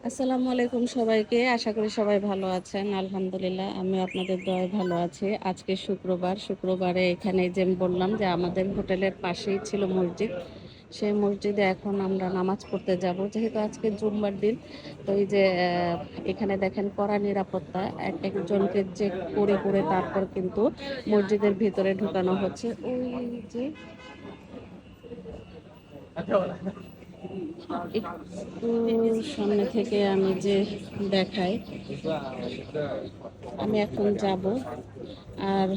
আসসালামু আলাইকুম সবাইকে। আশা করি সবাই ভালো আছেন। আলহামদুলিল্লাহ আমিও আপনাদের দোয়ায় ভালো আছি। আজকে শুক্রবার। শুক্রবারে এখানে যে বললাম যে আমাদের হোটেলের পাশেই ছিল মসজিদ। সেই মসজিদে এখন আমরা নামাজ পড়তে যাব। যেহেতু আজকে জুম্মার দিন, তো এই যে এখানে দেখেন কড়া নিরাপত্তা। একজনকে চেক করে করে তারপর কিন্তু মসজিদের ভিতরে ঢুকানো হচ্ছে। ওই যে একটু সামনে থেকে আমি যে দেখাই, আমি এখন যাব। আর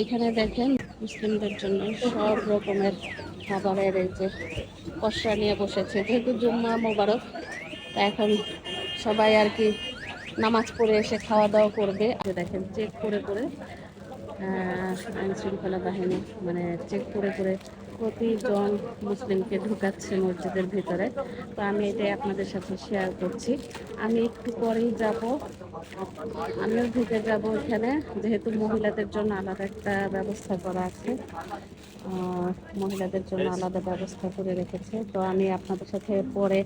এখানে দেখেন মুসলিমদের জন্য সব রকমের খাবারের এই যে পসরা নিয়ে বসেছে। যেহেতু জুম্মা মোবারক, তা এখন সবাই আর কি নামাজ পড়ে এসে খাওয়া দাওয়া করবে। আর দেখেন চেক করে করে আইন শৃঙ্খলা বাহিনী মানে চেক করে করে প্রতিজন মুসলিমকে ঢুকাচ্ছে মসজিদের ভিতরে। তো আমি এটাই আপনাদের সাথে শেয়ার করছি। আমি একটু পরেই যাব, আমিও ঢুকে যাব এখানে। যেহেতু মহিলাদের জন্য আলাদা একটা ব্যবস্থা করা আছে, মহিলাদের জন্য আলাদা ব্যবস্থা করে রেখেছে। তো আমি আপনাদের সাথে পরে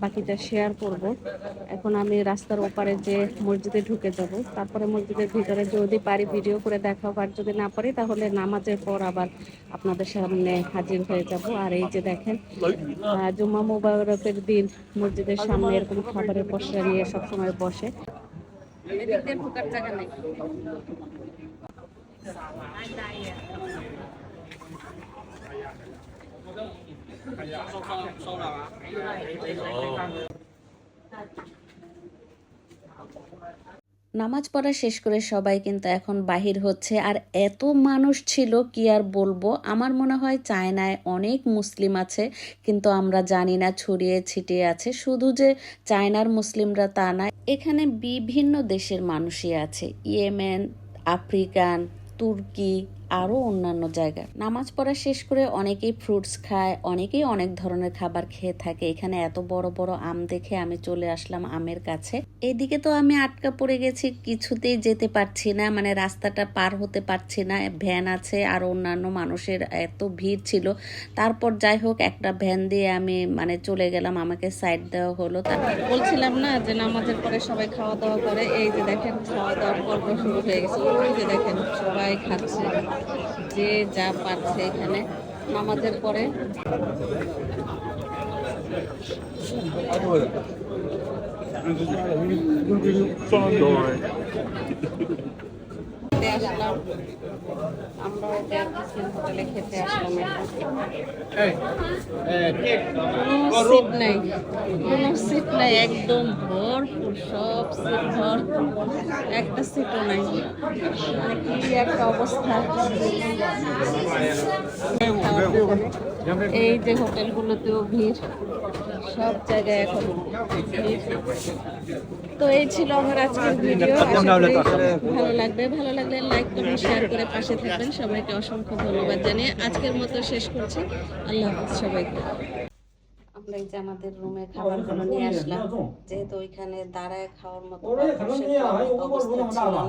বাকিটা শেয়ার করব। এখন আমি রাস্তার ওপারে যে মসজিদে ঢুকে যাব, তারপরে মসজিদের ভিতরে যদি পারি ভিডিও করে দেখাবো, আর যদি না পারি তাহলে নামাজের পর আবার আপনাদের সামনে হাজির হয়ে যাব। আর এই যে দেখেন জুম্মা মুবারকের দিন মসজিদের সামনে এরকম খাবারের পসরা নিয়ে সবসময় বসে। এদিক দিয়ে ঢোকার জায়গা নেই। নামাজ পড়া শেষ করে সবাই কিন্তু এখন বাহির হচ্ছে। আর এত মানুষ ছিল কি আর বলবো। আমার মনে হয় চায়নায় অনেক মুসলিম আছে, কিন্তু আমরা জানি না, ছড়িয়ে ছিটিয়ে আছে। শুধু যে চায়নার মুসলিমরা তা না, এখানে বিভিন্ন দেশের মানুষই আছে। ইয়েমেন, আফ্রিকান, তুর্কি, আরও অন্যান্য জায়গা। নামাজ পড়া শেষ করে অনেকেই ফ্রুটস খায়, অনেকেই অনেক ধরনের খাবার খেয়ে থাকে। এখানে এত বড় বড় আম দেখে আমি চলে আসলাম আমের কাছে। এদিকে তো আমি আটকা পড়ে গেছি, কিছুতেই যেতে পারছি না, মানে রাস্তাটা পার হতে পারছি না। ভ্যান আছে আর অন্যান্য মানুষের এত ভিড় ছিল। তারপর যাই হোক একটা ভ্যান দিয়ে আমি মানে চলে গেলাম, আমাকে সাইড দেওয়া হলো। বলছিলাম না যে নামাজের পরে সবাই খাওয়া দাওয়া করে। এই যে দেখেন খাওয়া দাওয়ার পর্ব শুরু হয়ে গেছে। ওই যে দেখেন সবাই খাচ্ছে, যে যা পাচ্ছে এখানে নামাজের পরে। খেতে আসলাম আমরা, মুসলিম হোটেলে খেতে আসলাম। কোনো সিট নাই, কোনো সিট নাই, একদম ভরপুর, সব সিট ভরপুর, একটা সিটও নাই। মানে কি একটা অবস্থা। এই যে হোটেলগুলোতেও ভিড়, সব জায়গায় এখন ভিড়। তো এই ছিল আমার আজকের ভিডিও। ভালো লাগলে লাইক কমেন্ট শেয়ার করে পাশে থাকবেন। সবাইকে অসংখ্য ধন্যবাদ জানিয়ে আজকের মতো শেষ করছি। আল্লাহ হাফেজ সবাইকে। আমরা এই যে আমাদের রুমে খাবারগুলো নিয়ে আসলাম, যেহেতু ওইখানে দাঁড়ায় খাওয়ার মতো বা বসে খাওয়ার মতো অবস্থা ছিল না।